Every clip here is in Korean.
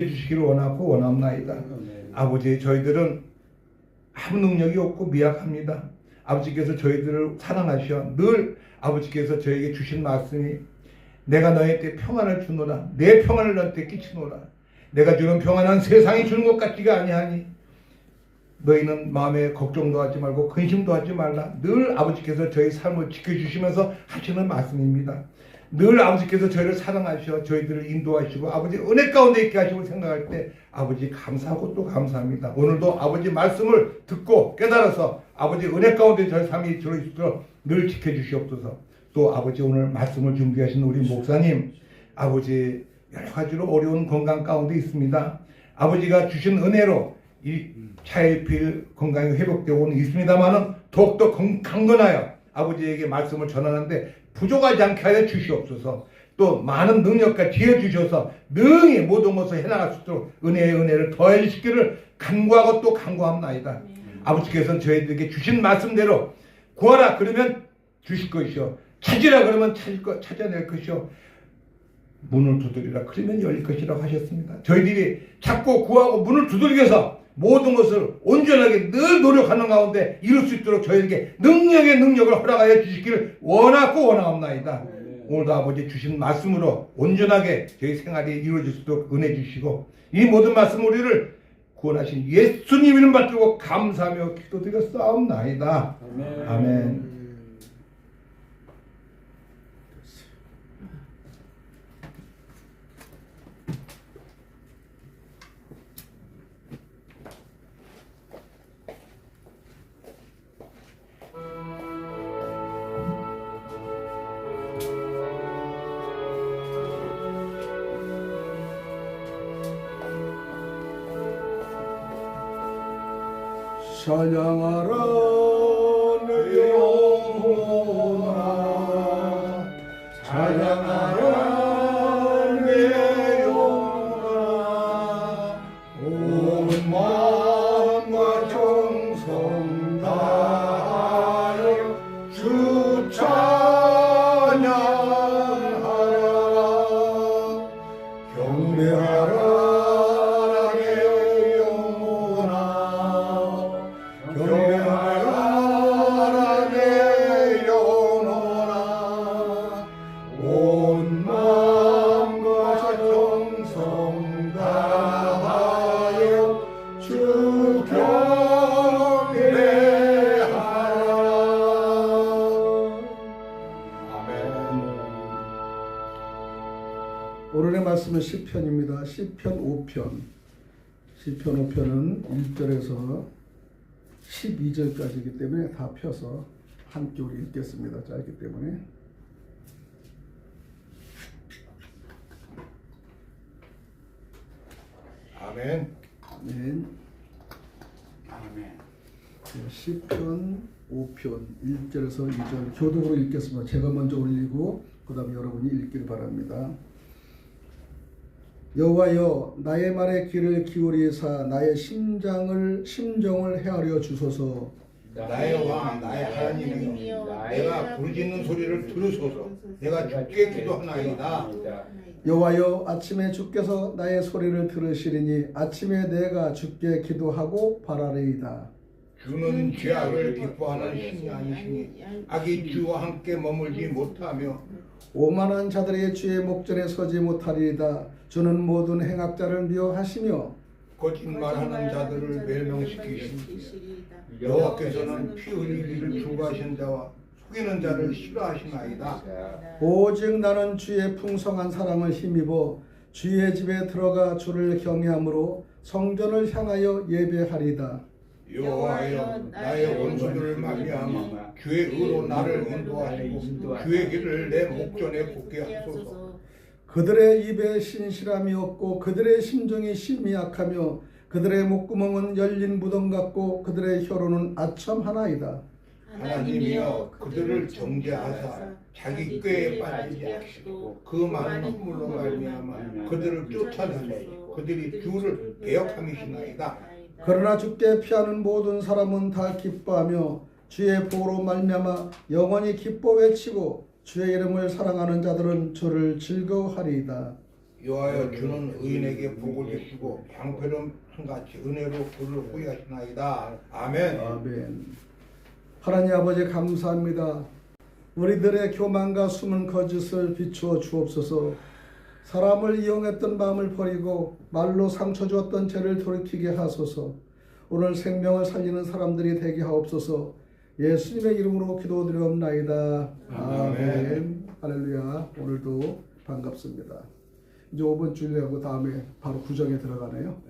해주시기를 원하고 원합나이다. 아버지, 저희들은 아무 능력이 없고 미약합니다. 아버지께서 저희들을 사랑하셔 늘 아버지께서 저에게 주신 말씀이 내가 너희한테 평안을 주노라. 내 평안을 너희한테 끼치노라. 내가 주는 평안은 세상이 주는 것 같지가 아니하니 너희는 마음에 걱정도 하지 말고 근심도 하지 말라. 늘 아버지께서 저희 삶을 지켜주시면서 하시는 말씀입니다. 늘 아버지께서 저희를 사랑하셔 저희들을 인도하시고 아버지 은혜 가운데 있게 하시고 생각할 때 아버지 감사하고 또 감사합니다. 오늘도 아버지 말씀을 듣고 깨달아서 아버지 은혜 가운데 저희 삶이 들어있도록 늘 지켜주시옵소서. 또 아버지 오늘 말씀을 준비하신 우리 목사님 아버지 여러 가지로 어려운 건강 가운데 있습니다. 아버지가 주신 은혜로 이 차일피일 건강이 회복되고 있습니다만은 더욱더 강건하여 아버지에게 말씀을 전하는데 부족하지 않게 하여 주시옵소서. 또 많은 능력과 지혜 주셔서 능히 모든 것을 해나갈 수 있도록 은혜의 은혜를 더해 주시기를 간구하고 또 간구합나이다. 아버지께서는 저희들에게 주신 말씀대로 구하라 그러면 주실 것이요 찾으라 그러면 찾아낼 것이요 문을 두드리라 그러면 열릴 것이라고 하셨습니다. 저희들이 찾고 구하고 문을 두들겨서 모든 것을 온전하게 늘 노력하는 가운데 이룰 수 있도록 저희에게 능력의 능력을 허락하여 주시기를 원하고 원하옵나이다. 오늘도 아버지 주신 말씀으로 온전하게 저희 생활이 이루어질 수 있도록 은혜 주시고 이 모든 말씀 우리를 구원하신 예수님 이름 받들고 감사하며 기도드렸사옵나이다. 아멘. 찬양하라 내 영혼아 찬양하라 내 영혼아 온 마음과 정성 다하여 주 찬양하라 경배하라 오늘의 말씀은 시편입니다. 시편 5편. 시편 5편은 1절에서 12절까지이기 때문에 다 펴서 함께 우리 읽겠습니다. 짧기 때문에. 아멘. 아멘. 아멘. 시편 5편 1절에서 2절 교독으로 읽겠습니다. 제가 먼저 올리고 그 다음에 여러분이 읽기를 바랍니다. 여호와여 나의 말에 귀를 기울이사 나의 심정을 헤아려 주소서. 나의 왕 나의 하나님이여 내가 부르짖는 소리를 들으소서. 내가 주께 기도하나이다. 여호와여 아침에 주께서 나의 소리를 들으시리니 아침에 내가 주께 기도하고 바라리이다. 주는 죄악을 기뻐하는 신이 아니시니 악이 주와 함께 머물지 못하며 오만한 자들의 주의 목전에 서지 못하리이다. 주는 모든 행악자를 미워하시며 거짓말하는 자들을 멸망시키시리이다. 여호와께서는 피 흘리기를 좋아하시는 자와 속이는 자를 싫어하시나이다. 오직 나는 주의 풍성한 사랑을 힘입어 주의 집에 들어가 주를 경외함으로 성전을 향하여 예배하리이다. 여호와여 나의 원수들을 말미암아 주의 의로 나를 인도하시고 주의 길을 내 목전에 굽게 하소서. 그들의 입에 신실함이 없고 그들의 심정이 심히 약하며 그들의 목구멍은 열린 무덤 같고 그들의 혀로는 아첨하나이다. 하나님이여 그들을 정죄하사 자기 꾀에 빠지지 하시고 그 많은 눈물로 말미암아 그들을 쫓아내시고 그들이 주를 배역함이시나이다. 그러나 주께 피하는 모든 사람은 다 기뻐하며 주의 보호로 말미암아 영원히 기뻐 외치고 주의 이름을 사랑하는 자들은 주를 즐거워하리이다. 여호와여 주는 의인에게 복을 주시고 방패는 한같이 은혜로 그를 호위하시나이다. 아멘. 아멘. 하나님 아버지 감사합니다. 우리들의 교만과 숨은 거짓을 비추어 주옵소서. 사람을 이용했던 마음을 버리고 말로 상처 주었던 죄를 돌이키게 하소서. 오늘 생명을 살리는 사람들이 되게 하옵소서. 예수님의 이름으로 기도드리옵나이다. 아멘. 할렐루야. 오늘도 반갑습니다. 이제 5번 주일하고 다음에 바로 구정에 들어가네요.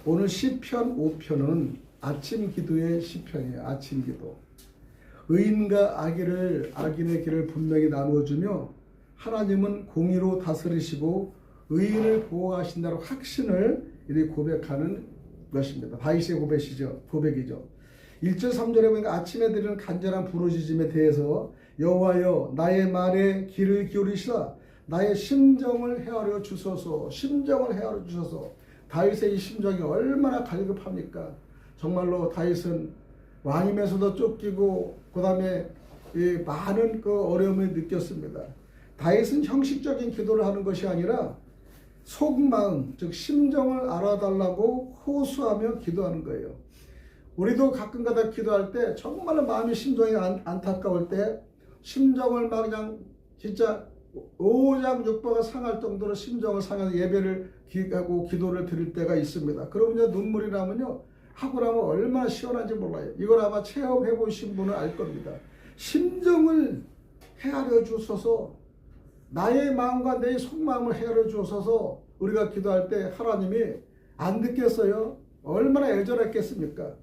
오늘 시편 5편은 아침 기도의 시편이에요. 아침 기도. 의인과 악인의 길을 분명히 나누어주며 하나님은 공의로 다스리시고 의인을 보호하신다는 확신을 이렇게 고백하는 것입니다. 다윗의 고백이죠. 1절 3절에 보니까 아침에 드리는 간절한 부르짖음에 대해서 여호와여 나의 말에 귀를 기울이시라 나의 심정을 헤아려 주소서. 심정을 헤아려 주소서. 다윗의 이 심정이 얼마나 갈급합니까? 정말로 다윗은 왕임에서도 쫓기고 그 다음에 많은 그 어려움을 느꼈습니다. 다윗은 형식적인 기도를 하는 것이 아니라 속마음 즉 심정을 알아달라고 호소하며 기도하는 거예요. 우리도 가끔가다 기도할 때 정말로 마음이 심정이 안타까울 때 심정을 막 그냥 진짜 오장육부가 상할 정도로 심정을 상해서 예배를 하고 기도를 드릴 때가 있습니다. 그러면 눈물이 나면요 하고 나면 얼마나 시원한지 몰라요. 이걸 아마 체험해 보신 분은 알 겁니다. 심정을 헤아려 주소서. 나의 마음과 내 속마음을 헤아려 주소서. 우리가 기도할 때 하나님이 안 듣겠어요? 얼마나 애절했겠습니까?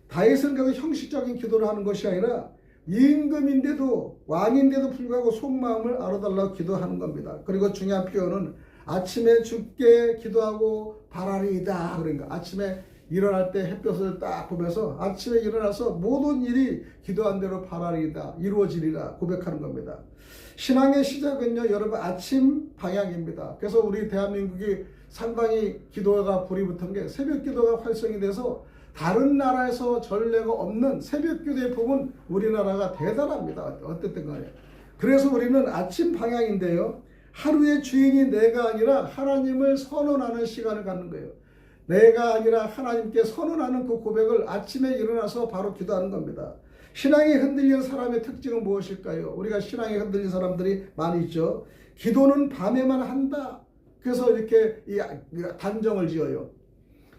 다윗은 그 형식적인 기도를 하는 것이 아니라 임금인데도 왕인데도 불구하고 속마음을 알아달라고 기도하는 겁니다. 그리고 중요한 표현은 아침에 주께 기도하고 바라리이다. 그러니까 아침에 일어날 때 햇볕을 딱 보면서 아침에 일어나서 모든 일이 기도한 대로 바라리이다. 이루어지리라 고백하는 겁니다. 신앙의 시작은요 여러분 아침 방향입니다. 그래서 우리 대한민국이 상당히 기도가 불이 붙은 게 새벽 기도가 활성이 돼서 다른 나라에서 전례가 없는 새벽 기도의 부분 우리나라가 대단합니다. 어쨌든 간에. 그래서 우리는 아침 방향인데요. 하루의 주인이 내가 아니라 하나님을 선언하는 시간을 갖는 거예요. 내가 아니라 하나님께 선언하는 그 고백을 아침에 일어나서 바로 기도하는 겁니다. 신앙이 흔들린 사람의 특징은 무엇일까요? 우리가 신앙이 흔들린 사람들이 많이 있죠. 기도는 밤에만 한다. 그래서 이렇게 단정을 지어요.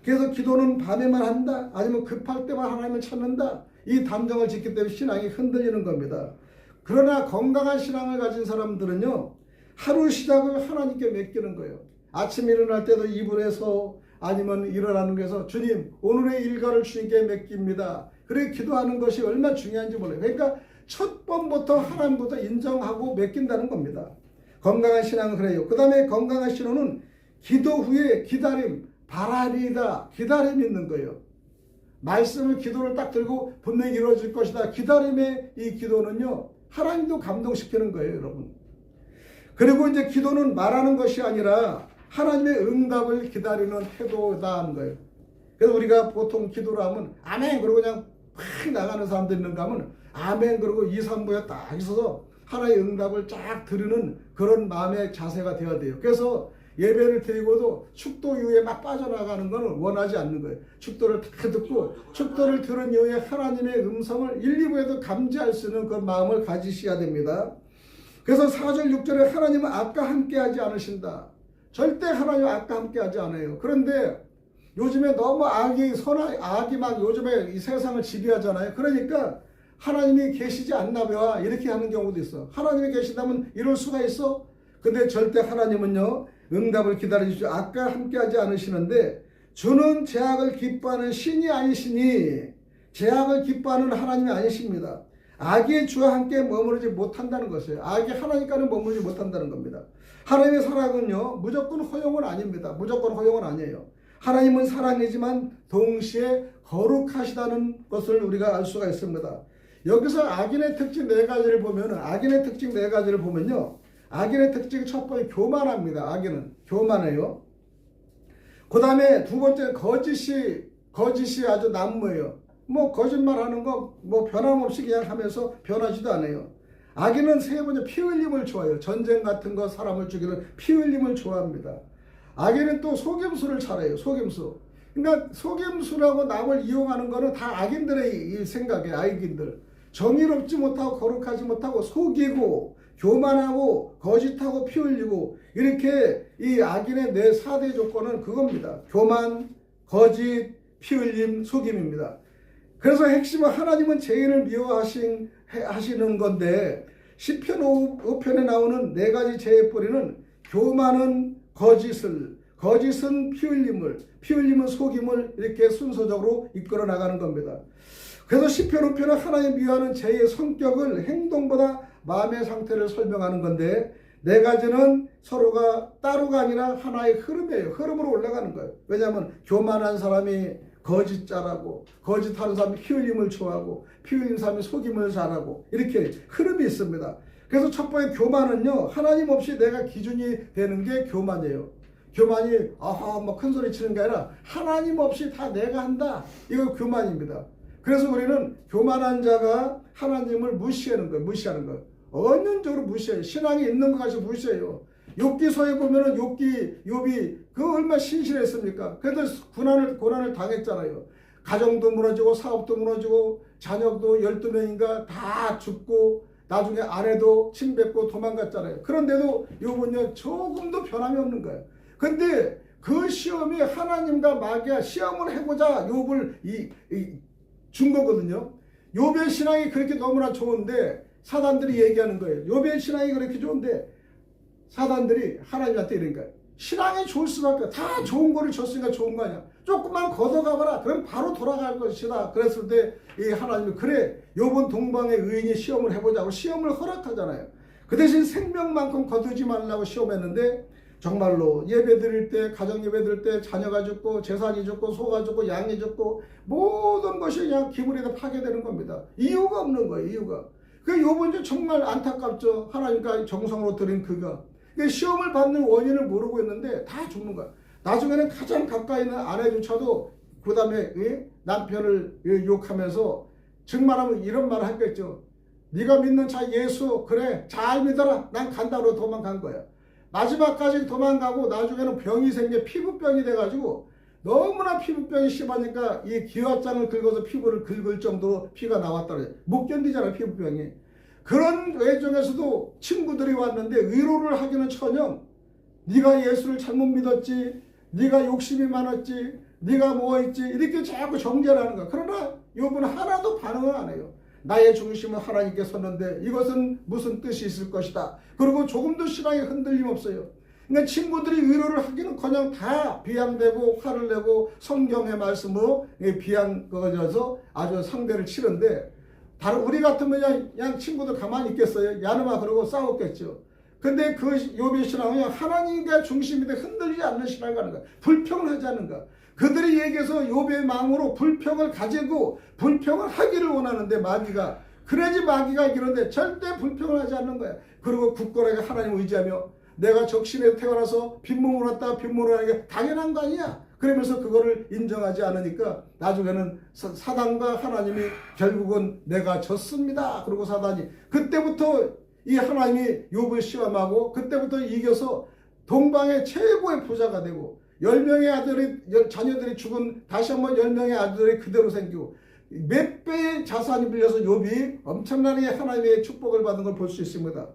그래서 기도는 밤에만 한다. 아니면 급할 때만 하나님을 찾는다. 이 단정을 짓기 때문에 신앙이 흔들리는 겁니다. 그러나 건강한 신앙을 가진 사람들은요. 하루 시작을 하나님께 맡기는 거예요. 아침에 일어날 때도 이불에서 아니면 일어나는 것에서 주님 오늘의 일과를 주님께 맡깁니다. 그래 기도하는 것이 얼마나 중요한지 몰라요. 그러니까 첫 번부터 하나님부터 인정하고 맡긴다는 겁니다. 건강한 신앙은 그래요. 그 다음에 건강한 신앙은 기도 후에 기다림, 바라리다. 기다림이 있는 거예요. 말씀을 기도를 딱 들고 분명히 이루어질 것이다. 기다림의 이 기도는요. 하나님도 감동시키는 거예요. 여러분. 그리고 이제 기도는 말하는 것이 아니라 하나님의 응답을 기다리는 태도다 하는 거예요. 그래서 우리가 보통 기도를 하면 아멘 그러고 그냥 팍 나가는 사람들 있는가 하면 아멘 그러고 2, 3부에 딱 있어서 하나님의 응답을 쫙 들으는 그런 마음의 자세가 되어야 돼요. 그래서 예배를 드리고도 축도 이후에 막 빠져나가는 것은 원하지 않는 거예요. 축도를 다 듣고 축도를 들은 이후에 하나님의 음성을 1, 2부에도 감지할 수 있는 그 마음을 가지셔야 됩니다. 그래서 4절, 6절에 하나님은 악과 함께하지 않으신다. 절대 하나님 악과 함께하지 않아요. 그런데 요즘에 너무 악이 막 요즘에 이 세상을 지배하잖아요. 그러니까 하나님이 계시지 않나 봐 이렇게 하는 경우도 있어. 하나님이 계신다면 이럴 수가 있어? 근데 절대 하나님은요 응답을 기다려주시고 악과 함께하지 않으시는데 주는 죄악을 기뻐하는 신이 아니시니 죄악을 기뻐하는 하나님이 아니십니다. 악이 주와 함께 머무르지 못한다는 것이에요. 악이 하나님과는 머무르지 못한다는 겁니다. 하나님의 사랑은요 무조건 허용은 아닙니다. 무조건 허용은 아니에요. 하나님은 사랑이지만 동시에 거룩하시다는 것을 우리가 알 수가 있습니다. 여기서 악인의 특징 4가지를 보면은 악인의 특징 4가지를 보면요. 악인의 특징 첫 번째 교만합니다. 악인은 교만해요. 그 다음에 두 번째 거짓이 아주 난무해요. 뭐 거짓말하는 거 뭐 변함없이 그냥 하면서 변하지도 않아요. 악인은 세 번째 피 흘림을 좋아해요. 전쟁 같은 거 사람을 죽이는 피 흘림을 좋아합니다. 악인은 또 속임수를 잘해요. 속임수. 그러니까 속임수라고 남을 이용하는 거는 다 악인들의 생각이에요. 악인들. 정의롭지 못하고 거룩하지 못하고 속이고 교만하고 거짓하고 피 흘리고 이렇게 이 악인의 네 4대 조건은 그겁니다. 교만, 거짓, 피 흘림, 속임입니다. 그래서 핵심은 하나님은 죄인을 미워하시는 건데 시편 5편에 나오는 네 가지 죄의 뿌리는 교만은 거짓은 피 흘림은 속임을 이렇게 순서적으로 이끌어 나가는 겁니다. 그래서 시편 5편은 하나님 미워하는 죄의 성격을 행동보다 마음의 상태를 설명하는 건데 네 가지는 서로가 따로가 아니라 하나의 흐름이에요. 흐름으로 올라가는 거예요. 왜냐하면 교만한 사람이 거짓자라고, 거짓하는 사람이 피 흘림을 좋아하고, 피 흘린 사람이 속임을 잘하고 이렇게 흐름이 있습니다. 그래서 첫 번째 교만은요, 하나님 없이 내가 기준이 되는 게 교만이에요. 교만이 막 큰 소리 치는 게 아니라 하나님 없이 다 내가 한다. 이거 교만입니다. 그래서 우리는 교만한 자가 하나님을 무시하는 거예요. 언연적으로 무시해요. 신앙이 있는 것 같이 무시해요. 욥기서에 보면은 욥이 그 얼마나 신실했습니까? 그래도 고난을 당했잖아요. 가정도 무너지고 사업도 무너지고 자녀도 12명인가 다 죽고 나중에 아내도 침뱉고 도망갔잖아요. 그런데도 욥은요 조금도 변함이 없는 거예요. 근데 그 시험이 하나님과 마귀가 시험을 해보자 욥을 준 거거든요. 욥의 신앙이 그렇게 너무나 좋은데 사단들이 얘기하는 거예요. 욥의 신앙이 그렇게 좋은데 사단들이 하나님한테 이런 거예요. 신앙이 좋을 수밖에 다 좋은 거를 줬으니까 좋은 거 아니야. 조금만 걷어가봐라. 그럼 바로 돌아갈 것이다. 그랬을 때 이 하나님이 그래 욥은 동방의 의인이 시험을 해보자고 시험을 허락하잖아요. 그 대신 생명만큼 거두지 말라고 시험했는데 정말로 예배 드릴 때 가정 예배 드릴 때 자녀가 죽고 재산이 죽고 소가 죽고 양이 죽고 모든 것이 그냥 기물에다 파괴되는 겁니다. 이유가 없는 거예요. 이유가. 그 욥은 정말 안타깝죠. 하나님과 정성으로 드린 그가 시험을 받는 원인을 모르고 있는데 다 죽는 거야. 나중에는 가장 가까이 있는 아내조차도 그 다음에 남편을 욕하면서 정말하면 이런 말을 했겠죠. 네가 믿는 자 예수 그래 잘 믿어라. 난 간다고 도망간 거야. 마지막까지 도망가고 나중에는 병이 생겨 피부병이 돼가지고 너무나 피부병이 심하니까 이 기와장을 긁어서 피부를 긁을 정도로 피가 나왔다고 해요. 못 견디잖아요 피부병이. 그런 외중에서도 친구들이 왔는데 위로를 하기는커녕 네가 예수를 잘못 믿었지, 네가 욕심이 많았지, 네가 뭐했지 이렇게 자꾸 정죄를 하는 거야. 그러나 욥은 하나도 반응을 안 해요. 나의 중심은 하나님께 섰는데 이것은 무슨 뜻이 있을 것이다. 그리고 조금도 신앙에 흔들림 없어요. 그러니까 친구들이 위로를 하기는커녕 다 비양되고 화를 내고 성경의 말씀으로 비양거려서 아주 상대를 치는데 다른 우리 같으면 그냥 친구들 가만히 있겠어요? 야놈아 그러고 싸웠겠죠. 근데 그 욥의 신앙은 하나님과 중심인데 흔들리지 않는 신앙을 가는 거야. 불평을 하지 않는 거야. 그들이 얘기해서 욥의 마음으로 불평을 가지고 불평을 하기를 원하는데 마귀가 그래야지 마귀가 이러는데 절대 불평을 하지 않는 거야. 그리고 굳건하게 하나님을 의지하며 내가 적신에 태어나서 빈몸으로 왔다가 빈몸으로 하는 게 당연한 거 아니야. 그러면서 그거를 인정하지 않으니까 나중에는 사단과 하나님이 결국은 내가 졌습니다. 그리고 사단이 그때부터 이 하나님이 욥을 시험하고 그때부터 이겨서 동방의 최고의 부자가 되고 10명의 자녀들이 죽은 다시 한번 10명의 아들이 그대로 생기고 몇 배의 자산이 빌려서 욥이 엄청나게 하나님의 축복을 받은 걸 볼 수 있습니다.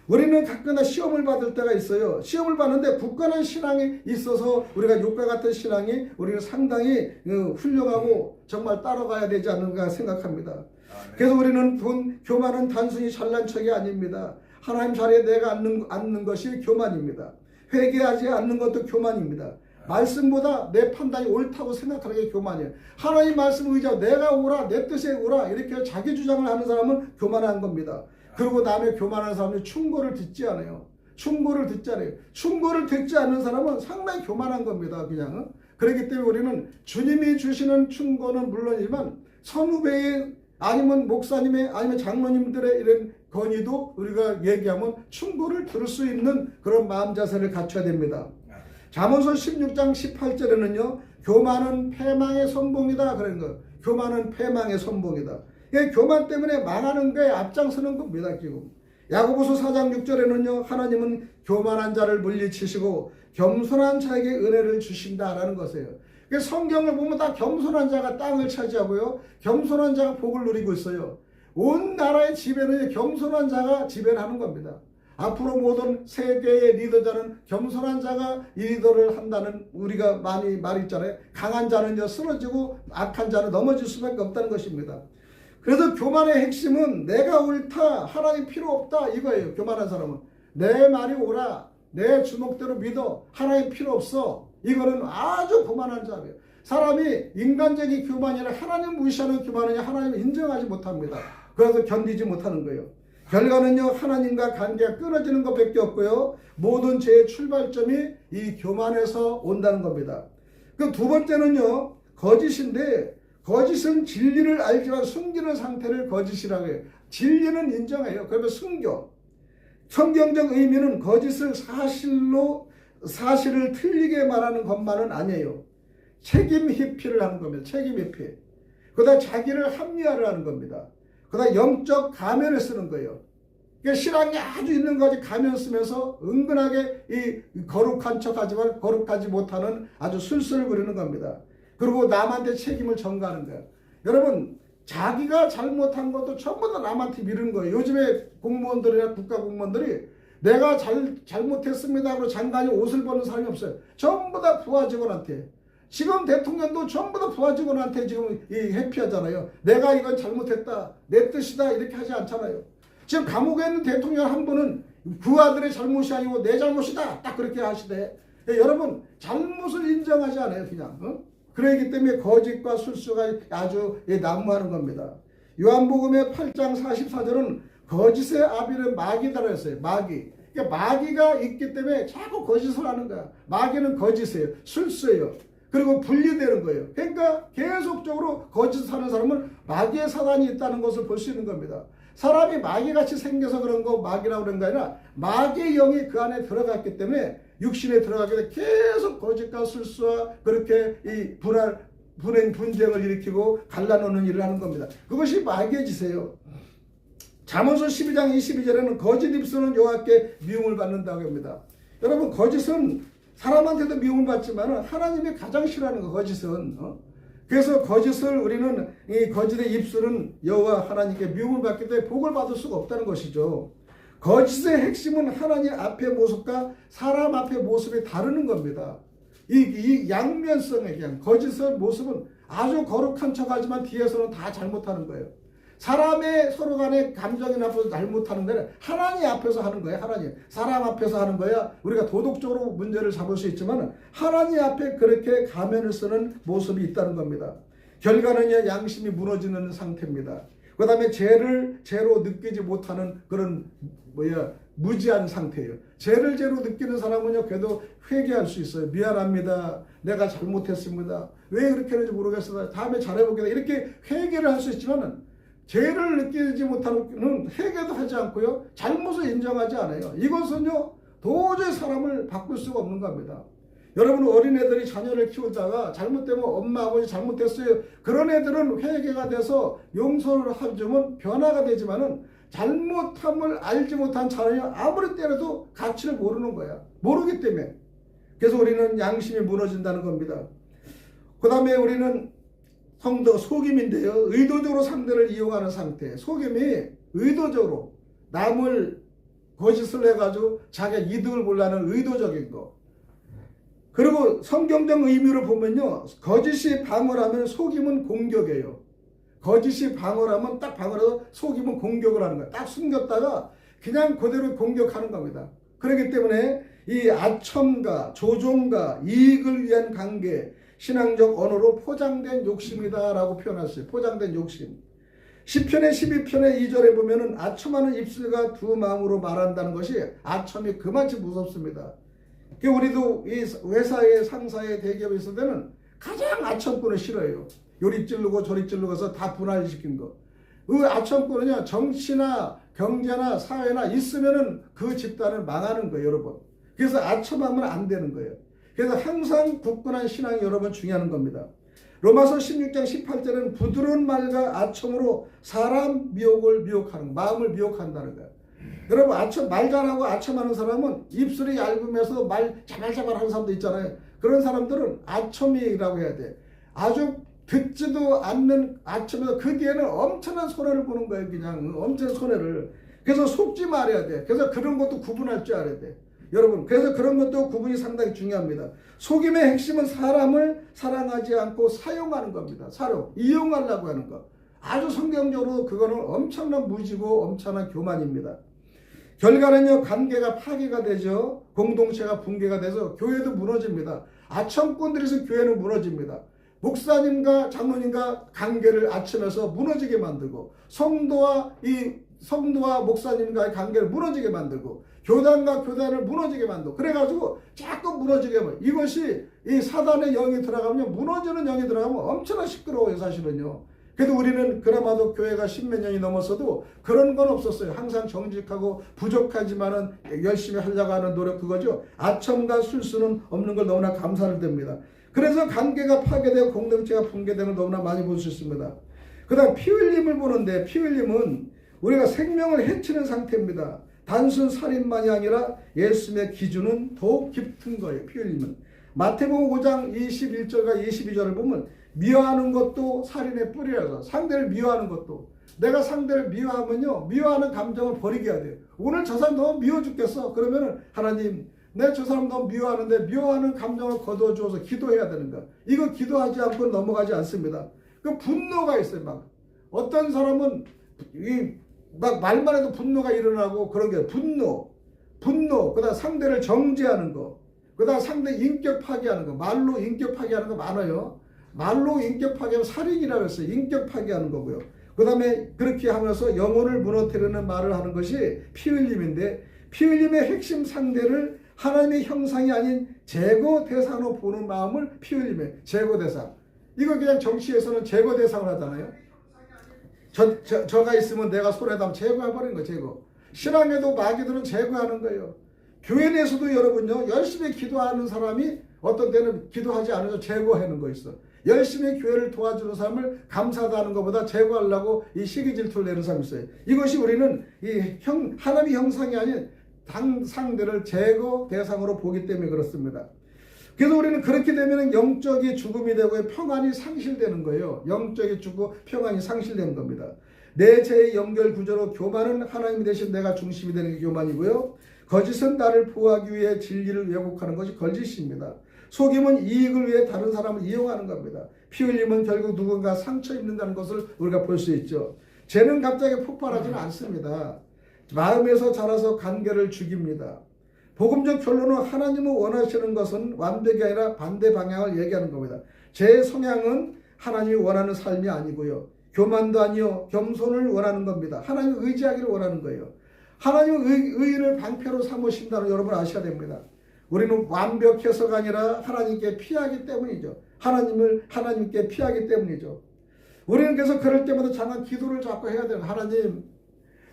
우리는 가끔가다 시험을 받을 때가 있어요. 시험을 받는데 굳건한 신앙이 있어서 우리가 욥과 같은 신앙이 우리는 상당히 훌륭하고 정말 따라가야 되지 않는가 생각합니다. 그래서 우리는 교만은 단순히 잘난 척이 아닙니다. 하나님 자리에 내가 앉는 것이 교만입니다. 회개하지 않는 것도 교만입니다. 말씀보다 내 판단이 옳다고 생각하는 게 교만이에요. 하나님 말씀을 의지하고 내가 오라 내 뜻에 오라 이렇게 자기 주장을 하는 사람은 교만한 겁니다. 그리고 남의 교만한 사람이 충고를 듣지 않아요. 충고를 듣지 않는 사람은 상당히 교만한 겁니다. 그냥. 그렇기 때문에 우리는 주님이 주시는 충고는 물론이지만 선후배의 아니면 목사님의 아니면 장로님들의 이런 건의도 우리가 얘기하면 충고를 들을 수 있는 그런 마음 자세를 갖춰야 됩니다. 잠언서 16장 18절에는요. 교만은 패망의 선봉이다. 그런 거. 교만은 패망의 선봉이다. 교만 때문에 망하는 거에 앞장서는 겁니다. 지금. 야고보서 4장 6절에는요. 하나님은 교만한 자를 물리치시고 겸손한 자에게 은혜를 주신다라는 것이에요. 성경을 보면 다 겸손한 자가 땅을 차지하고요. 겸손한 자가 복을 누리고 있어요. 온 나라의 지배는 겸손한 자가 지배를 하는 겁니다. 앞으로 모든 세계의 리더자는 겸손한 자가 이 리더를 한다는 우리가 많이 말했잖아요. 강한 자는요 쓰러지고 악한 자는 넘어질 수밖에 없다는 것입니다. 그래서 교만의 핵심은 내가 옳다, 하나님 필요 없다 이거예요. 교만한 사람은 내 말이 옳아, 내 주먹대로 믿어, 하나님 필요 없어. 이거는 아주 교만한 자예요. 사람이 인간적인 교만이나 하나님 무시하는 교만은 하나님을 인정하지 못합니다. 그래서 견디지 못하는 거예요. 결과는요 하나님과 관계가 끊어지는 것밖에 없고요. 모든 죄의 출발점이 이 교만에서 온다는 겁니다. 그 두 번째는요 거짓인데, 거짓은 진리를 알지만 숨기는 상태를 거짓이라고 해요. 진리는 인정해요. 그러면 숨겨. 성경적 의미는 거짓을 사실을 틀리게 말하는 것만은 아니에요. 책임 회피를 하는 겁니다. 책임 회피. 그다음 자기를 합리화를 하는 겁니다. 그다음 영적 가면을 쓰는 거예요. 그러니까 신앙이 아주 있는 거지 가면 쓰면서 은근하게 이 거룩한 척하지만 거룩하지 못하는 아주 술수를 부리는 겁니다. 그리고 남한테 책임을 전가하는 거예요. 여러분 자기가 잘못한 것도 전부 다 남한테 미루는 거예요. 요즘에 공무원들이나 국가공무원들이 내가 잘못했습니다 하고 장관이 옷을 벗는 사람이 없어요. 전부 다 부하 직원한테. 지금 대통령도 전부 다 부하 직원한테 지금 회피하잖아요. 내가 이건 잘못했다, 내 뜻이다 이렇게 하지 않잖아요. 지금 감옥에 있는 대통령 한 분은 부하들의 잘못이 아니고 내 잘못이다 딱 그렇게 하시대. 여러분 잘못을 인정하지 않아요. 그냥 그러기 때문에 거짓과 술수가 아주 난무하는 겁니다. 요한복음의 8장 44절은 거짓의 아비는 마귀다라고 했어요. 마귀. 그러니까 마귀가 있기 때문에 자꾸 거짓을 하는 거야. 마귀는 거짓이에요. 술수예요. 그리고 분리되는 거예요. 그러니까 계속적으로 거짓을 하는 사람은 마귀의 사단이 있다는 것을 볼 수 있는 겁니다. 사람이 마귀같이 생겨서 그런 거 마귀라고 그런 거 아니라 마귀의 영이 그 안에 들어갔기 때문에 육신에 들어가게 돼 계속 거짓과 술수와 그렇게 이 분쟁을 일으키고 갈라놓는 일을 하는 겁니다. 그것이 마귀의 짓이에요. 잠언서 12장 22절에는 거짓 입술은 여호와께 미움을 받는다고 합니다. 여러분 거짓은 사람한테도 미움을 받지만 하나님이 가장 싫어하는 거 거짓은. 그래서 거짓을 우리는 이 거짓의 입술은 여호와 하나님께 미움을 받기 때문에 복을 받을 수가 없다는 것이죠. 거짓의 핵심은 하나님 앞의 모습과 사람 앞의 모습이 다르는 겁니다. 이 양면성의 그냥 거짓의 모습은 아주 거룩한 척하지만 뒤에서는 다 잘못하는 거예요. 사람의 서로 간의 감정이 나빠서 잘못하는 데는 하나님 앞에서 하는 거예요. 하나님. 사람 앞에서 하는 거야 우리가 도덕적으로 문제를 잡을 수 있지만 하나님 앞에 그렇게 가면을 쓰는 모습이 있다는 겁니다. 결과는요 양심이 무너지는 상태입니다. 그 다음에 죄를 죄로 느끼지 못하는 그런 무지한 상태예요. 죄를 죄로 느끼는 사람은요 그래도 회개할 수 있어요. 미안합니다. 내가 잘못했습니다. 왜 그렇게 하는지 모르겠어요. 다음에 잘해보겠다. 이렇게 회개를 할 수 있지만은 죄를 느끼지 못하는 회개도 하지 않고요. 잘못을 인정하지 않아요. 이것은요 도저히 사람을 바꿀 수가 없는 겁니다. 여러분 어린애들이 자녀를 키우다가 잘못되면 엄마 아버지 잘못했어요. 그런 애들은 회개가 돼서 용서를 해주면 변화가 되지만은 잘못함을 알지 못한 자녀 아무리 때려도 가치를 모르는 거야. 모르기 때문에. 그래서 우리는 양심이 무너진다는 겁니다. 그 다음에 우리는 성도 속임인데요. 의도적으로 상대를 이용하는 상태. 속임이 의도적으로 남을 거짓을 해가지고 자기가 이득을 보려는 의도적인 거. 그리고 성경적 의미로 보면요. 거짓이 방어라면 속임은 공격이에요. 거짓이 방어라면 딱 방어라서 속임은 공격을 하는 거예요. 딱 숨겼다가 그냥 그대로 공격하는 겁니다. 그렇기 때문에 이 아첨과 조종과 이익을 위한 관계, 신앙적 언어로 포장된 욕심이다 라고 표현했어요. 포장된 욕심. 시편의 12편의 2절에 보면은 아첨하는 입술과 두 마음으로 말한다는 것이 아첨이 그만치 무섭습니다. 우리도 이 회사의 상사의 대기업에 있을 때는 가장 아첨꾼을 싫어해요. 요리 찌르고 저리 찌르고서 다 분할시킨 거. 그 아첨꾼은요 정치나 경제나 사회나 있으면은 그 집단을 망하는 거예요, 여러분. 그래서 아첨하면 안 되는 거예요. 그래서 항상 굳건한 신앙이 여러분 중요한 겁니다. 로마서 16장 18절은 부드러운 말과 아첨으로 사람 미혹을 미혹하는, 마음을 미혹한다는 거예요. 여러분 말 잘하고 아첨하는 사람은 입술이 얇으면서 말 자발자발 하는 사람도 있잖아요. 그런 사람들은 아첨이라고 해야 돼. 아주 듣지도 않는 아첨에서 그 뒤에는 엄청난 손해를 보는 거예요. 그냥 엄청난 손해를. 그래서 속지 말아야 돼. 그래서 그런 것도 구분할 줄 알아야 돼. 여러분 그래서 그런 것도 구분이 상당히 중요합니다. 속임의 핵심은 사람을 사랑하지 않고 사용하는 겁니다. 이용하려고 하는 것. 아주 성경적으로 그거는 엄청난 무지고 엄청난 교만입니다. 결과는요, 관계가 파괴가 되죠. 공동체가 붕괴가 돼서 교회도 무너집니다. 아첨꾼들에서 교회는 무너집니다. 목사님과 장로님과 관계를 아첨해서 무너지게 만들고 성도와 목사님과의 관계를 무너지게 만들고 교단과 교단을 무너지게 만들고 그래가지고 자꾸 무너지게 만들고 이것이 이 사단의 영이 들어가면 무너지는 영이 들어가면 엄청나 시끄러워요 사실은요. 그래도 우리는 그나마도 교회가 10몇 년이 넘었어도 그런 건 없었어요. 항상 정직하고 부족하지만은 열심히 하려고 하는 노력 그거죠. 아첨과 술수는 없는 걸 너무나 감사를 드립니다. 그래서 관계가 파괴되고 공동체가 붕괴되는 걸 너무나 많이 볼 수 있습니다. 그 다음 피 흘림을 보는데 피 흘림은 우리가 생명을 해치는 상태입니다. 단순 살인만이 아니라 예수님의 기준은 더욱 깊은 거예요. 피 흘림은. 마태복음 5장 21절과 22절을 보면 미워하는 것도 살인의 뿌리라서 상대를 미워하는 것도 내가 상대를 미워하면요 미워하는 감정을 버리게 해야 돼요. 오늘 저 사람 너무 미워 죽겠어. 그러면은 하나님 내 저 사람 너무 미워하는데 미워하는 감정을 거둬주어서 기도해야 되는 거야. 이거 기도하지 않고 넘어가지 않습니다. 그 분노가 있어요. 막 어떤 사람은 막 말만 해도 분노가 일어나고 그런 게 분노 그다음 상대를 정죄하는 거 그다음 상대 인격 파괴하는 거 말로 인격 파괴하는 거 많아요. 말로 인격 파괴하면 살인이라고 했어요. 인격 파괴하는 거고요. 그 다음에 그렇게 하면서 영혼을 무너뜨리는 말을 하는 것이 피 흘림인데 피 흘림의 핵심 상대를 하나님의 형상이 아닌 제거 대상으로 보는 마음을 피 흘림의 제거 대상. 이거 그냥 정치에서는 제거 대상을 하잖아요. 저가 있으면 내가 손에다 제거해버리는 거예요. 제거. 신앙에도 마귀들은 제거하는 거예요. 교회 내에서도 여러분요 열심히 기도하는 사람이 어떤 때는 기도하지 않아서 제거하는 거 있어. 열심히 교회를 도와주는 사람을 감사하다는 것보다 제거하려고 이 시기 질투를 내는 사람이 있어요. 이것이 우리는 하나님의 형상이 아닌 상대를 제거 대상으로 보기 때문에 그렇습니다. 그래서 우리는 그렇게 되면 영적인 죽음이 되고 평안이 상실되는 거예요. 영적인 죽고 평안이 상실되는 겁니다. 내 죄의 연결 구조로 교만은 하나님이 대신 내가 중심이 되는 게 교만이고요. 거짓은 나를 보호하기 위해 진리를 왜곡하는 것이 거짓입니다. 속임은 이익을 위해 다른 사람을 이용하는 겁니다. 피 흘림은 결국 누군가 상처 입는다는 것을 우리가 볼 수 있죠. 죄는 갑자기 폭발하지는 않습니다. 마음에서 자라서 관계를 죽입니다. 복음적 결론은 하나님을 원하시는 것은 완벽이 아니라 반대 방향을 얘기하는 겁니다. 제 성향은 하나님이 원하는 삶이 아니고요. 교만도 아니요 겸손을 원하는 겁니다. 하나님을 의지하기를 원하는 거예요. 하나님의 의를 방패로 삼으신다는 여러분 아셔야 됩니다. 우리는 완벽해서가 아니라 하나님께 피하기 때문이죠. 하나님께 피하기 때문이죠. 우리는 그래서 그럴 때마다 잠깐 기도를 자꾸 해야 돼요. 하나님,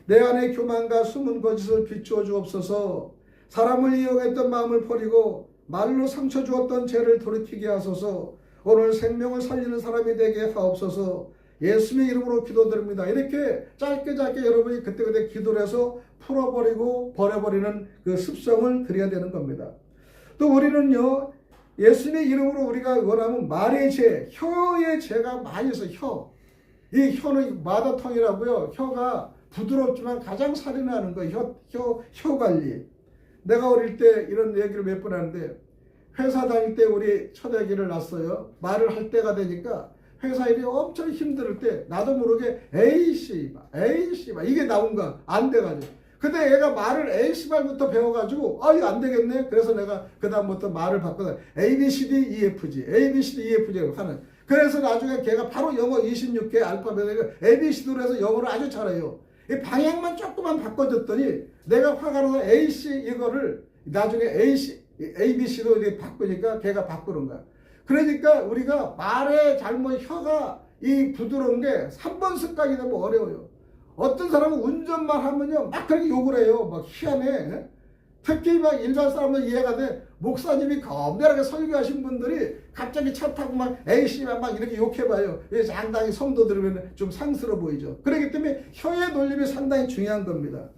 내 안에 교만과 숨은 거짓을 비추어 주옵소서. 사람을 이용했던 마음을 버리고 말로 상처 주었던 죄를 돌이키게 하소서. 오늘 생명을 살리는 사람이 되게 하옵소서. 예수님의 이름으로 기도드립니다. 이렇게 짧게 여러분이 그때그때 기도를 해서 풀어버리고 버려버리는 그 습성을 들여야 되는 겁니다. 또 우리는요 예수님의 이름으로 우리가 원하면 말의 죄, 혀의 죄가 많이 있어요. 이 혀는 마다텅이라고요. 혀가 부드럽지만 가장 살인하는 거예요. 혀 관리. 내가 어릴 때 이런 얘기를 몇 번 하는데 회사 다닐 때 우리 첫 아기를 낳았어요. 말을 할 때가 되니까 회사 일이 엄청 힘들 때 나도 모르게 에이씨바 이게 나온 거야. 안 돼가지고. 근데 얘가 말을 에이씨발부터 배워가지고 이거 안 되겠네. 그래서 내가 그 다음부터 말을 바꿔서 ABCD EFG 하는. 그래서 나중에 걔가 바로 영어 26개 알파벳을 ABCD로 해서 영어를 아주 잘해요. 이 방향만 조금만 바꿔줬더니 내가 화가 나서 AC 이거를 나중에 ABC로 이렇게 바꾸니까 걔가 바꾸는 거야. 그러니까 우리가 말의 잘못 혀가 이 부드러운 게 3번 습관이 되면 어려워요. 어떤 사람은 운전만 하면요 막 그렇게 욕을 해요. 막 희한해. 특히 막 일반 사람은 이해가 돼. 목사님이 겁나게 설교하신 분들이 갑자기 차 타고 막 에이씨만 막 이렇게 욕해봐요. 상당히 성도들이면 좀 상스러워 보이죠. 그렇기 때문에 혀의 놀림이 상당히 중요한 겁니다.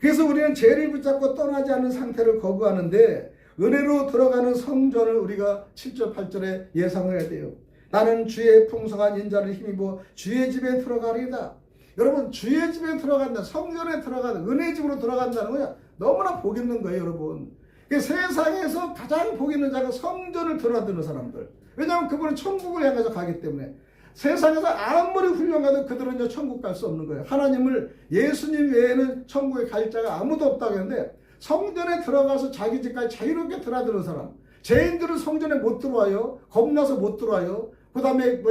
그래서 우리는 죄를 붙잡고 떠나지 않는 상태를 거부하는데 은혜로 들어가는 성전을 우리가 7절 8절에 예상해야 돼요. 나는 주의 풍성한 인자를 힘입어 주의 집에 들어가리이다. 여러분, 주의 집에 들어간다, 성전에 들어간다, 은혜 집으로 들어간다는 거야 너무나 복 있는 거예요, 여러분. 세상에서 가장 복 있는 자가 성전을 드나드는 사람들. 왜냐하면 그분은 천국을 향해서 가기 때문에. 세상에서 아무리 훌륭해도 그들은 천국 갈 수 없는 거예요. 하나님을, 예수님 외에는 천국에 갈 자가 아무도 없다고 했는데 성전에 들어가서 자기 집까지 자유롭게 드나드는 사람. 죄인들은 성전에 못 들어와요. 겁나서 못 들어와요. 그 다음에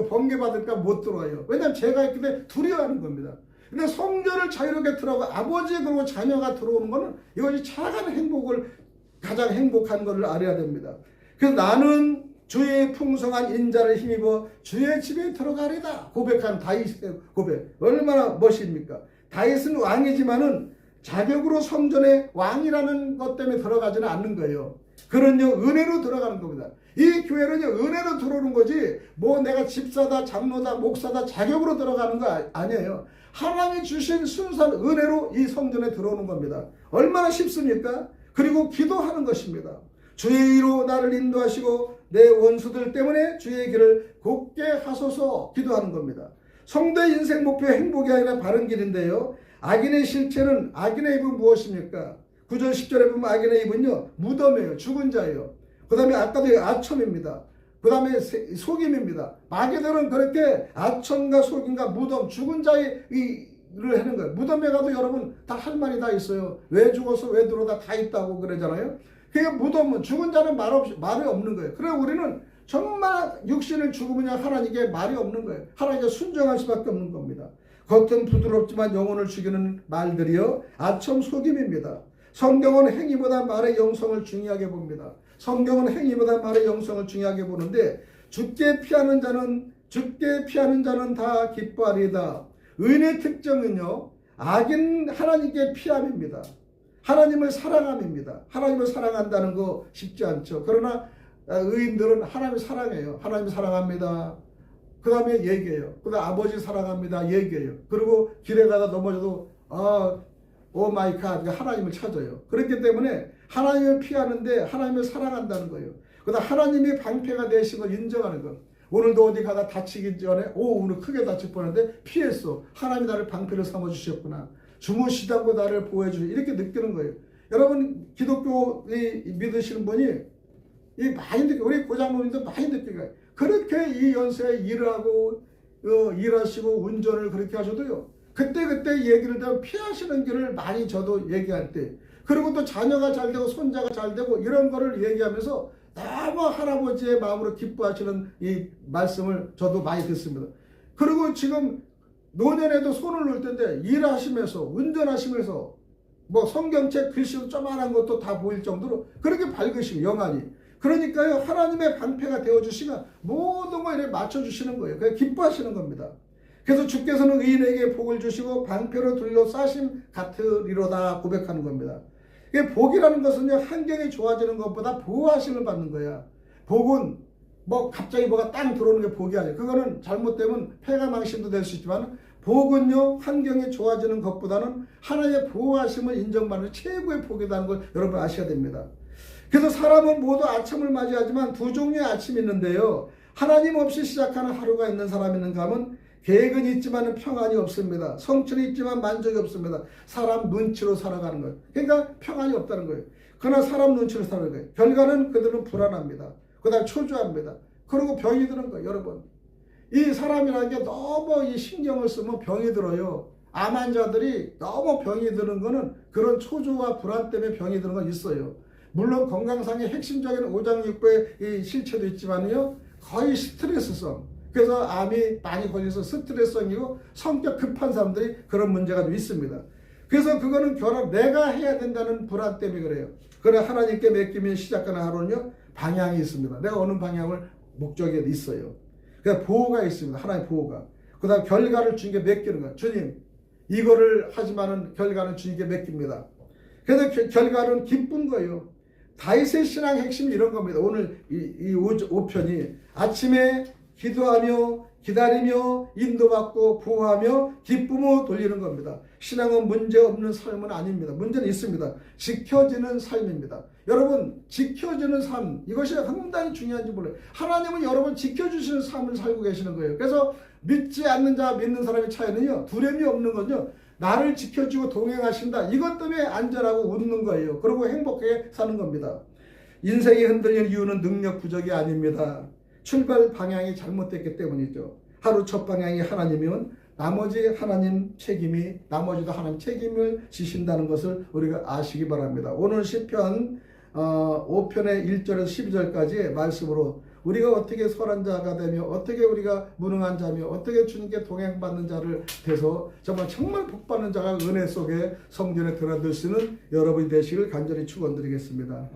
번개 받을까 못 들어와요. 왜냐하면 죄가 있기 때문에 두려워하는 겁니다. 근데 성전을 자유롭게 들어가 아버지 그리고 자녀가 들어오는 거는 이것이 작은 행복을, 가장 행복한 것을 알아야 됩니다. 그래서 나는 주의 풍성한 인자를 힘입어 주의 집에 들어가리다 고백한 다윗의 고백, 얼마나 멋입니까? 다윗은 왕이지만은 자격으로 성전에 왕이라는 것 때문에 들어가지는 않는 거예요. 그런요, 은혜로 들어가는 겁니다. 이 교회는요, 은혜로 들어오는 거지 뭐 내가 집사다, 장로다, 목사다 자격으로 들어가는 거 아니에요. 하나님이 주신 순수한 은혜로 이 성전에 들어오는 겁니다. 얼마나 쉽습니까? 그리고 기도하는 것입니다. 주의 의로 나를 인도하시고 내 원수들 때문에 주의 길을 곱게 하소서 기도하는 겁니다. 성도의 인생 목표 행복이 아니라 바른 길인데요, 악인의 실체는, 악인의 입은 무엇입니까? 9절 10절에 보면 악인의 입은요 무덤이에요. 죽은 자예요. 그 다음에 아까도 아첨입니다. 그 다음에 속임입니다. 마귀들은 그렇게 아첨과 속임과 무덤, 죽은 자의 를 하는 거예요. 무덤에 가도 여러분 다 할 말이 다 있어요. 왜 죽어서 왜 들어오다 다 있다고 그러잖아요. 그게 무덤은 죽은 자는 말이 없는 거예요. 그래 우리는 정말 육신을 죽으면 하나님께 말이 없는 거예요. 하나님께 순종할 수밖에 없는 겁니다. 겉은 부드럽지만 영혼을 죽이는 말들이요 아첨 속임입니다. 성경은 행위보다 말의 영성을 중요하게 봅니다. 성경은 행위보다 말의 영성을 중요하게 보는데 죽게 피하는 자는 다 기뻐하리이다. 의인의 특징은요, 악인 하나님께 피함입니다. 하나님을 사랑함입니다. 하나님을 사랑한다는 거 쉽지 않죠. 그러나 의인들은 하나님을 사랑해요. 하나님을 사랑합니다. 그 다음에 얘기해요. 그 다음에 아버지 사랑합니다. 얘기해요. 그리고 길에 가다 넘어져도 오 마이 갓, 하나님을 찾아요. 그렇기 때문에 하나님을 피하는데 하나님을 사랑한다는 거예요. 그 다음 하나님이 방패가 되신 걸 인정하는 것. 오늘도 어디 가다 다치기 전에 오늘 크게 다칠 뻔했는데 피했어. 하나님이 나를 방패를 삼아주셨구나. 주무시다고 나를 보호해주시, 이렇게 느끼는 거예요. 여러분 기독교 믿으시는 분이 많이 느껴요. 우리 고장로님도 많이 느껴요. 그렇게 이 연세에 일하고 일하시고 운전을 그렇게 하셔도요, 그때 얘기를 들으면 피하시는 길을 많이 저도 얘기할 때, 그리고 또 자녀가 잘 되고 손자가 잘 되고 이런 거를 얘기하면서 너무 할아버지의 마음으로 기뻐하시는 이 말씀을 저도 많이 듣습니다. 그리고 지금 노년에도 손을 놓을 텐데 일하시면서 운전하시면서 뭐 성경책 글씨로 조그만한 것도 다 보일 정도로 그렇게 밝으시고 영안이, 그러니까요 하나님의 방패가 되어주시면 모든 걸 이렇게 맞춰주시는 거예요. 그래서 기뻐하시는 겁니다. 그래서 주께서는 의인에게 복을 주시고 방패로 둘러싸심 같으리로다 고백하는 겁니다. 복이라는 것은요, 환경이 좋아지는 것보다 보호하심을 받는 거야. 복은 뭐 갑자기 뭐가 땅 들어오는 게 복이 아니에요. 그거는 잘못되면 폐가 망신도 될 수 있지만, 복은요 환경이 좋아지는 것보다는 하나님의 보호하심을 인정받는 최고의 복이라는 걸 여러분 아셔야 됩니다. 그래서 사람은 모두 아침을 맞이하지만 두 종류의 아침이 있는데요, 하나님 없이 시작하는 하루가 있는 사람이 있는가 하면 계획은 있지만 평안이 없습니다. 성취는 있지만 만족이 없습니다. 사람 눈치로 살아가는 거예요. 그러니까 평안이 없다는 거예요. 그러나 사람 눈치로 사는 거예요. 결과는 그들은 불안합니다. 그 다음에 초조합니다. 그리고 병이 드는 거예요. 여러분, 이 사람이라는 게 너무 이 신경을 쓰면 병이 들어요. 암 환자들이 너무 병이 드는 거는 그런 초조와 불안 때문에 병이 드는 건 있어요. 물론 건강상의 핵심적인 오장육부의 이 실체도 있지만요, 거의 스트레스성, 그래서 암이 많이 걸려서 스트레스성이고 성격 급한 사람들이 그런 문제가 좀 있습니다. 그래서 그거는 결혼 내가 해야 된다는 불안 때문에 그래요. 그러나 하나님께 맡기면 시작하는 하루는요 방향이 있습니다. 내가 어느 방향을 목적에 있어요. 그래서 보호가 있습니다. 하나님의 보호가. 그 다음 결과를 주님께 맡기는 거예요. 주님 이거를 하지만은 결과는 주님께 맡깁니다. 그래서 결과는 기쁜 거예요. 다윗의 신앙 핵심이 이런 겁니다. 오늘 이 5편이 아침에 기도하며 기다리며 인도받고 보호하며 기쁨을 돌리는 겁니다. 신앙은 문제없는 삶은 아닙니다. 문제는 있습니다. 지켜지는 삶입니다. 여러분, 지켜지는 삶, 이것이 상당히 중요한지 몰라요. 하나님은 여러분 지켜주시는 삶을 살고 계시는 거예요. 그래서 믿지 않는 자와 믿는 사람의 차이는요, 두려움이 없는 건요, 나를 지켜주고 동행하신다, 이것 때문에 안전하고 웃는 거예요. 그리고 행복하게 사는 겁니다. 인생이 흔들리는 이유는 능력 부족이 아닙니다. 출발 방향이 잘못됐기 때문이죠. 하루 첫 방향이 하나님이면 나머지 하나님 책임이, 나머지도 하나님 책임을 지신다는 것을 우리가 아시기 바랍니다. 오늘 시편 5편의 1절에서 12절까지의 말씀으로 우리가 어떻게 선한 자가 되며 어떻게 우리가 무능한 자며 어떻게 주님께 동행받는 자를 돼서 정말 복받는 자가 은혜 속에 성전에 들어들 수 있는 여러분이 되시길 간절히 축원드리겠습니다.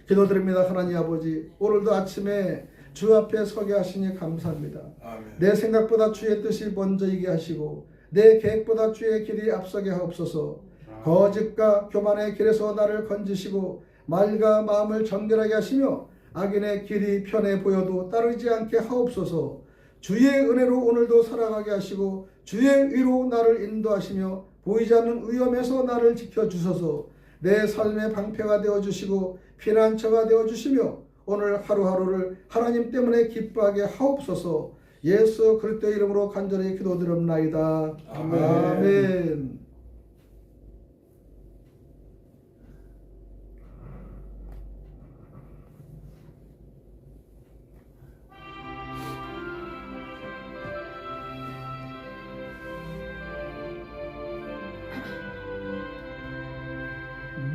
기도드립니다. 하나님 아버지, 오늘도 아침에 주 앞에 서게 하시니 감사합니다. 아멘. 내 생각보다 주의 뜻이 먼저이게 하시고 내 계획보다 주의 길이 앞서게 하옵소서. 거짓과 교만의 길에서 나를 건지시고 말과 마음을 정결하게 하시며 악인의 길이 편해 보여도 따르지 않게 하옵소서. 주의 은혜로 오늘도 살아가게 하시고 주의 의로 나를 인도하시며 보이지 않는 위험에서 나를 지켜주소서. 내 삶의 방패가 되어주시고 피난처가 되어주시며 오늘 하루하루를 하나님 때문에 기뻐하게 하옵소서. 예수 그리스도의 이름으로 간절히 기도드립나이다. 아멘. 아멘.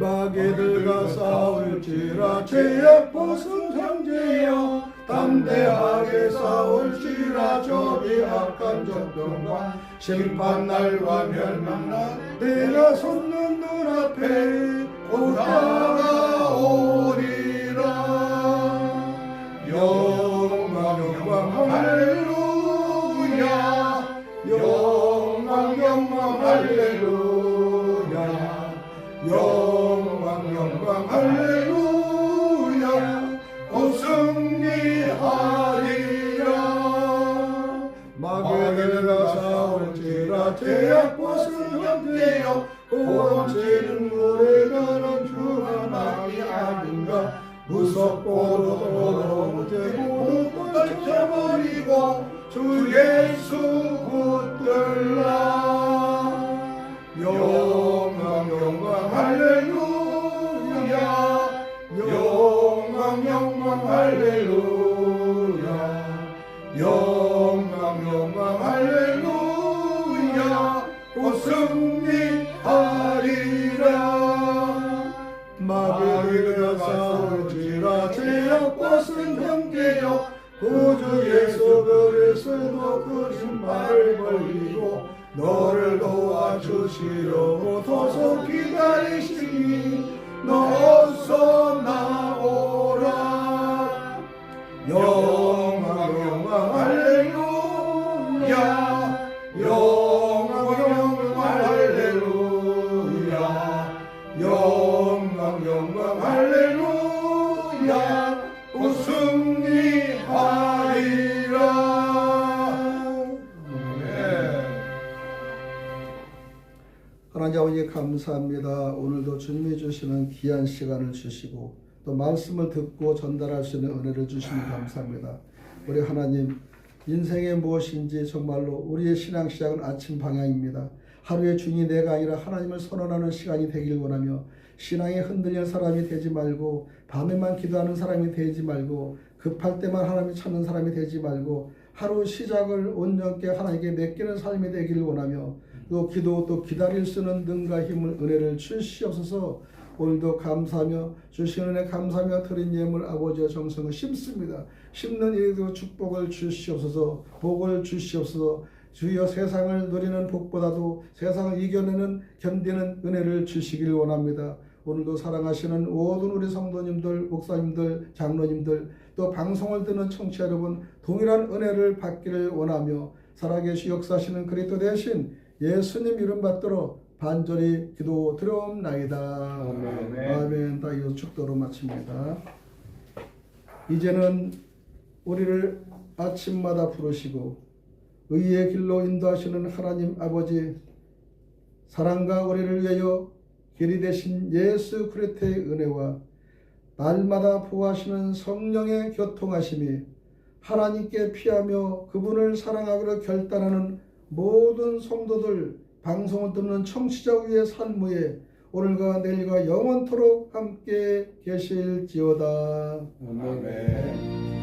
마귀들과 싸울지라 죄악 벗은 형제여 담대하게 싸울지라 저기 악한 적병과 심판날과 멸망날 내가 솟는 눈앞에 곧 다가오리라. 영광 할렐루야, 영광 할렐루야, 영광 할렐루야, 곧 승리하리라. 마귀들과 싸울지라 죄악 벗은 형제여 고함치는 노래가는 주 하나님이 아닌가. 무섭고도 제고도 떨쳐버리고 주 예수 붙들라. 영광 할렐루야, 영광 할렐루야, 영광 할렐루야, 곧 승리하리라. 마귀들과 싸울지라 죄악 벗은 형제여 구주 예수 그리스도 그 신발을 벌리고 너를 도와주시려고 도서 기다리시니 너 어서 나오라. 영광 할렐루야, 영광 할렐루야, 영광 할렐루야, 곧 승리하리라. 하나님 아버지 감사합니다. 오늘도 주님이 주시는 귀한 시간을 주시고 또 말씀을 듣고 전달할 수 있는 은혜를 주시니 감사합니다. 우리 하나님, 인생이 무엇인지 정말로 우리의 신앙 시작은 아침 방향입니다. 하루의 주인이 내가 아니라 하나님을 선언하는 시간이 되길 원하며 신앙에 흔들리는 사람이 되지 말고 밤에만 기도하는 사람이 되지 말고 급할 때만 하나님을 찾는 사람이 되지 말고 하루 시작을 온전케 하나님께 맡기는 삶이 되기를 원하며 또 기도 또 기다릴 수 있는 능과 힘을 은혜를 주시옵소서. 오늘도 감사하며 주신 은혜 감사하며 드린 예물 아버지의 정성을 심습니다. 심는 일에도 축복을 주시옵소서. 복을 주시옵소서. 주여 세상을 누리는 복보다도 세상을 이겨내는 견디는 은혜를 주시길 원합니다. 오늘도 사랑하시는 모든 우리 성도님들, 목사님들, 장로님들 또 방송을 듣는 청취자 여러분 동일한 은혜를 받기를 원하며 살아계시 역사하시는 그리스도 대신 예수님 이름 받들어 반절히 기도 드려옵나이다. 아멘. 아멘. 다 이어 축도로 마칩니다. 이제는 우리를 아침마다 부르시고 의의 길로 인도하시는 하나님 아버지, 사랑과 의리를 위하여 길이 되신 예수 그리스도의 은혜와 날마다 보호하시는 성령의 교통하심이 하나님께 피하며 그분을 사랑하기로 결단하는 모든 성도들, 방송을 듣는 청취자 위의 삶 위에 오늘과 내일과 영원토록 함께 계실지어다. 아멘.